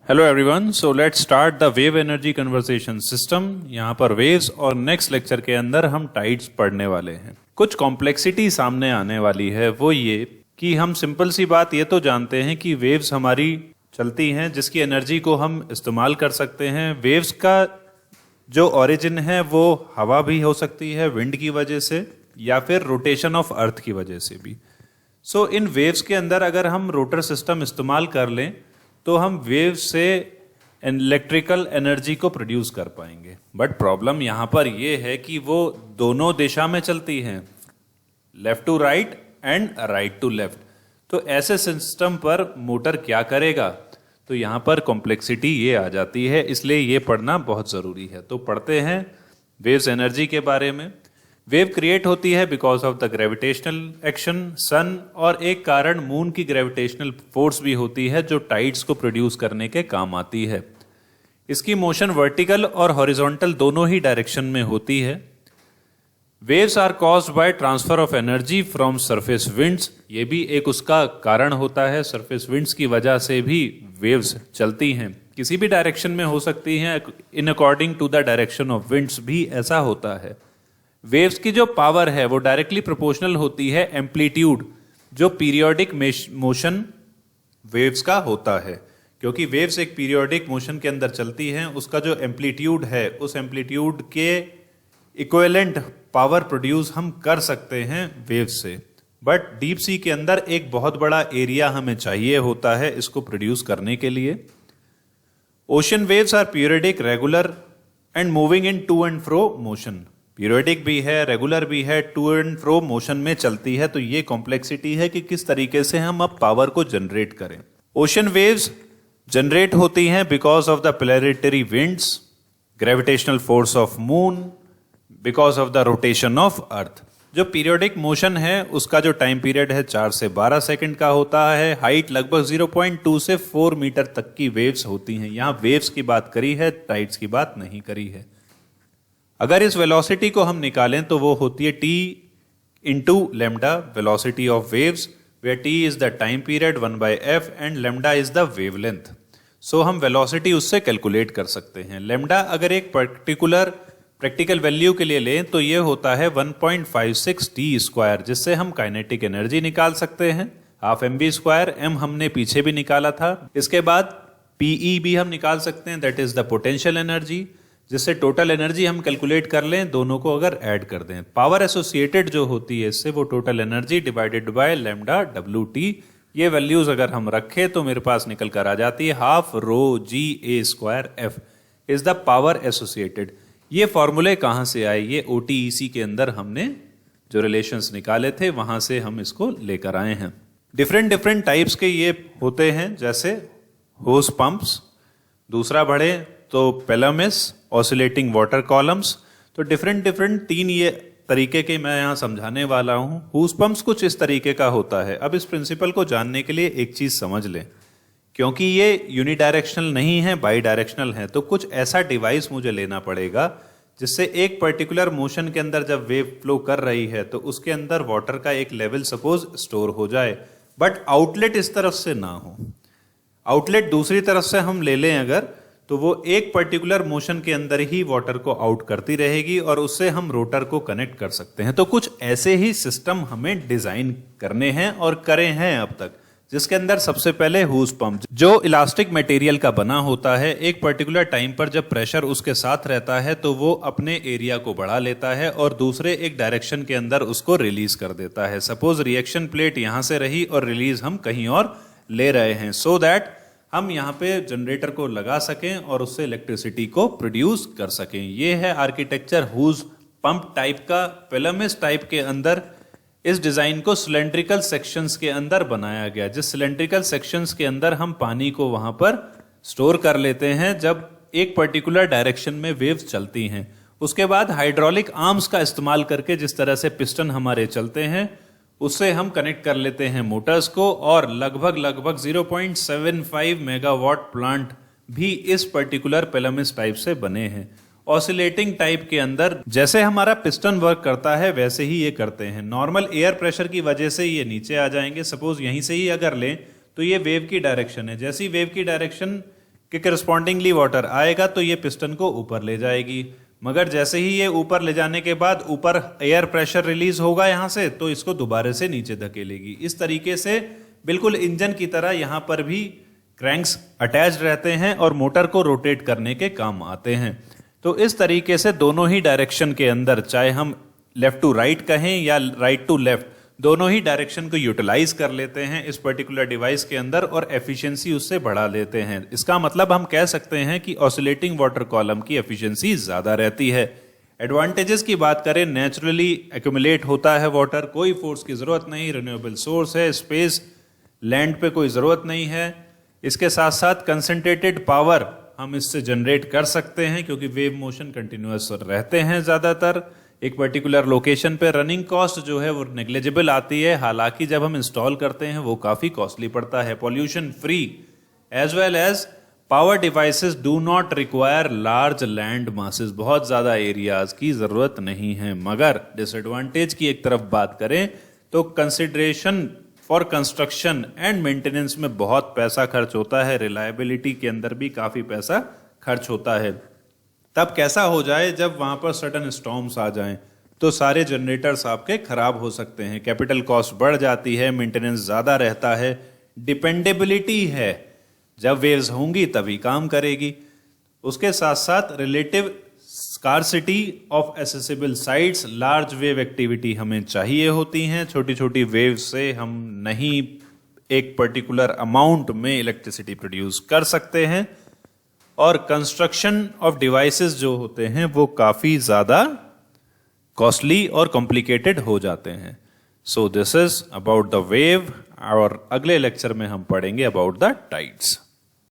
Hello everyone, so let's start the wave energy conversation system. यहाँ पर waves और next lecture के अंदर हम टाइड्स पढ़ने वाले हैं। कुछ कॉम्प्लेक्सिटी सामने आने वाली है, वो ये कि हम सिंपल सी बात ये तो जानते हैं कि वेव्स हमारी चलती हैं जिसकी एनर्जी को हम इस्तेमाल कर सकते हैं। वेव्स का जो ओरिजिन है वो हवा भी हो सकती है विंड की वजह से, या फिर रोटेशन ऑफ अर्थ की वजह से भी। सो इन वेव्स के अंदर अगर हम रोटर सिस्टम इस्तेमाल कर लें तो हम वेव से इलेक्ट्रिकल एनर्जी को प्रोड्यूस कर पाएंगे। बट प्रॉब्लम यहाँ पर यह है कि वो दोनों दिशा में चलती हैं, left to right and right to left. तो ऐसे सिस्टम पर मोटर क्या करेगा, तो यहाँ पर कॉम्प्लेक्सिटी ये आ जाती है, इसलिए ये पढ़ना बहुत ज़रूरी है। तो पढ़ते हैं वेव्स एनर्जी के बारे में। वेव क्रिएट होती है because of the gravitational action sun, और एक कारण मून की ग्रेविटेशनल फोर्स भी होती है जो टाइड्स को प्रोड्यूस करने के काम आती है। इसकी मोशन वर्टिकल और हॉरिजॉन्टल दोनों ही डायरेक्शन में होती है। Waves are caused by transfer of energy from surface winds, ये भी एक उसका कारण होता है। सरफेस विंड्स की वजह से भी वेव्स चलती हैं, किसी भी डायरेक्शन में हो सकती हैं, in according to the direction of winds भी ऐसा होता है। वेव्स की जो पावर है वो डायरेक्टली प्रोपोर्शनल होती है एम्पलीट्यूड जो पीरियोडिक मोशन वेव्स का होता है। क्योंकि वेव्स एक पीरियोडिक मोशन के अंदर चलती हैं, उसका जो एम्पलीट्यूड है उस एम्पलीट्यूड के इक्विवेलेंट पावर प्रोड्यूस हम कर सकते हैं वेव्स से। बट डीप सी के अंदर एक बहुत बड़ा एरिया हमें चाहिए होता है इसको प्रोड्यूस करने के लिए। Ocean waves are periodic, regular and moving in to and fro motion. Periodic भी है, रेगुलर भी है, टू एंड फ्रो मोशन में चलती है। तो ये कॉम्प्लेक्सिटी है कि किस तरीके से हम अब पावर को जनरेट करें। ओशन वेव्स जनरेट होती हैं because of the planetary winds, gravitational force of moon, because of the rotation of earth. जो पीरियोडिक मोशन है उसका जो टाइम पीरियड है 4 से 12 सेकंड का होता है। हाइट लगभग 0.2 से 4 मीटर तक की वेव्स होती हैं। यहाँ वेव्स की बात करी है, टाइड्स की बात नहीं करी है। अगर इस वेलोसिटी को हम निकालें तो वो होती है t into lambda, velocity of waves, where t is the time period 1/f and lambda is the wavelength. So हम वेलोसिटी उससे कैलकुलेट कर सकते हैं। लेमडा अगर एक पर्टिकुलर प्रैक्टिकल वैल्यू के लिए लें तो ये होता है 1.56 t², जिससे हम काइनेटिक एनर्जी निकाल सकते हैं, हाफ mv²। m हमने पीछे भी निकाला था। इसके बाद pe भी हम निकाल सकते हैं, that is the potential energy, जिससे टोटल एनर्जी हम कैलकुलेट कर लें, दोनों को अगर ऐड कर दें। पावर एसोसिएटेड जो होती है इससे वो total energy divided by lambda WT। ये वैल्यूज अगर हम रखें तो मेरे पास निकल कर आ जाती है half rho GA²F is the power associated. ये फॉर्मूले कहाँ से आए, ये OTEC के अंदर हमने जो रिलेशंस निकाले थे वहां से हम इसको लेकर आए हैं। डिफरेंट टाइप्स के ये होते हैं, जैसे होस पंप्स, दूसरा बढ़े तो पेलामिस, ऑसिलेटिंग वाटर कॉलम्स। तो डिफरेंट 3 ये तरीके के मैं यहाँ समझाने वाला हूँ। हुस पंप्स कुछ इस तरीके का होता है। अब इस प्रिंसिपल को जानने के लिए एक चीज समझ लें, क्योंकि ये यूनिडायरेक्शनल नहीं है, बाई डायरेक्शनल है, तो कुछ ऐसा डिवाइस मुझे लेना पड़ेगा जिससे एक पर्टिकुलर मोशन के अंदर जब वेव फ्लो कर रही है तो उसके अंदर वाटर का एक लेवल सपोज स्टोर हो जाए, बट आउटलेट इस तरफ से ना हो। आउटलेट दूसरी तरफ से हम ले लें अगर, तो वो एक पर्टिकुलर मोशन के अंदर ही वाटर को आउट करती रहेगी और उससे हम रोटर को कनेक्ट कर सकते हैं। तो कुछ ऐसे ही सिस्टम हमें डिजाइन करने हैं और करे हैं अब तक, जिसके अंदर सबसे पहले हुस पंप जो इलास्टिक मटेरियल का बना होता है। एक पर्टिकुलर टाइम पर जब प्रेशर उसके साथ रहता है तो वो अपने एरिया को बढ़ा लेता है और दूसरे एक डायरेक्शन के अंदर उसको रिलीज कर देता है। सपोज रिएक्शन प्लेट यहां से रही और रिलीज हम कहीं और ले रहे हैं, सो दैट हम यहाँ पे जनरेटर को लगा सकें और उससे इलेक्ट्रिसिटी को प्रोड्यूस कर सकें। ये है आर्किटेक्चर हुस पंप टाइप का। पेलामिस टाइप के अंदर इस डिजाइन को सिलेंड्रिकल सेक्शंस के अंदर बनाया गया, जिस सिलेंड्रिकल सेक्शंस के अंदर हम पानी को वहां पर स्टोर कर लेते हैं जब एक पर्टिकुलर डायरेक्शन में वेव्स चलती हैं। उसके बाद हाइड्रोलिक आर्म्स का इस्तेमाल करके, जिस तरह से पिस्टन हमारे चलते हैं, उससे हम कनेक्ट कर लेते हैं मोटर्स को, और लगभग 0.75 मेगावाट प्लांट भी इस पर्टिकुलर पेलामिस टाइप से बने हैं। ऑसिलेटिंग टाइप के अंदर जैसे हमारा पिस्टन वर्क करता है वैसे ही ये करते हैं। नॉर्मल एयर प्रेशर की वजह से ये नीचे आ जाएंगे। सपोज यहीं से ही अगर लें तो ये वेव की डायरेक्शन है। जैसी वेव की डायरेक्शन कि करस्पॉन्डिंगली वाटर आएगा तो ये पिस्टन को ऊपर ले जाएगी, मगर जैसे ही ये ऊपर ले जाने के बाद ऊपर एयर प्रेशर रिलीज होगा यहाँ से, तो इसको दोबारा से नीचे धकेलेगी। इस तरीके से बिल्कुल इंजन की तरह यहाँ पर भी क्रैंक्स अटैच्ड रहते हैं और मोटर को रोटेट करने के काम आते हैं। तो इस तरीके से दोनों ही डायरेक्शन के अंदर, चाहे हम लेफ्ट टू राइट कहें या राइट टू लेफ्ट, दोनों ही डायरेक्शन को यूटिलाइज कर लेते हैं इस पर्टिकुलर डिवाइस के अंदर और एफिशिएंसी उससे बढ़ा लेते हैं। इसका मतलब हम कह सकते हैं कि ऑसिलेटिंग वाटर कॉलम की एफिशिएंसी ज्यादा रहती है। एडवांटेजेस की बात करें, नेचुरली एक्यूमुलेट होता है वाटर, कोई फोर्स की जरूरत नहीं, रिन्यूएबल सोर्स है, स्पेस लैंड पे कोई जरूरत नहीं है। इसके साथ साथ कंसंट्रेटेड पावर हम इससे जनरेट कर सकते हैं क्योंकि वेव मोशन कंटिन्यूअस रहते हैं ज्यादातर। एक पर्टिकुलर लोकेशन पे रनिंग कॉस्ट जो है वो नेग्लिजिबल आती है, हालांकि जब हम इंस्टॉल करते हैं वो काफी कॉस्टली पड़ता है। Pollution free as well as power devices do not require large land masses, बहुत ज्यादा एरियाज की जरूरत नहीं है। मगर डिसएडवांटेज की एक तरफ बात करें तो consideration for construction and maintenance में बहुत पैसा खर्च होता है, रिलायबिलिटी के अंदर भी काफी पैसा खर्च होता है। तब कैसा हो जाए जब वहां पर सडन स्टॉर्म्स आ जाएं तो सारे जनरेटर्स आपके खराब हो सकते हैं, कैपिटल कॉस्ट बढ़ जाती है, मेंटेनेंस ज्यादा रहता है, डिपेंडेबिलिटी है, जब वेव्स होंगी तभी काम करेगी। उसके साथ साथ relative scarcity of accessible sites, large wave activity हमें चाहिए होती हैं। छोटी छोटी वेव्स से हम नहीं एक पर्टिकुलर अमाउंट में इलेक्ट्रिसिटी प्रोड्यूस कर सकते हैं और कंस्ट्रक्शन ऑफ डिवाइसेस जो होते हैं वो काफी ज्यादा कॉस्टली और कॉम्प्लिकेटेड हो जाते हैं। So this is about the wave और अगले लेक्चर में हम पढ़ेंगे अबाउट द टाइड्स।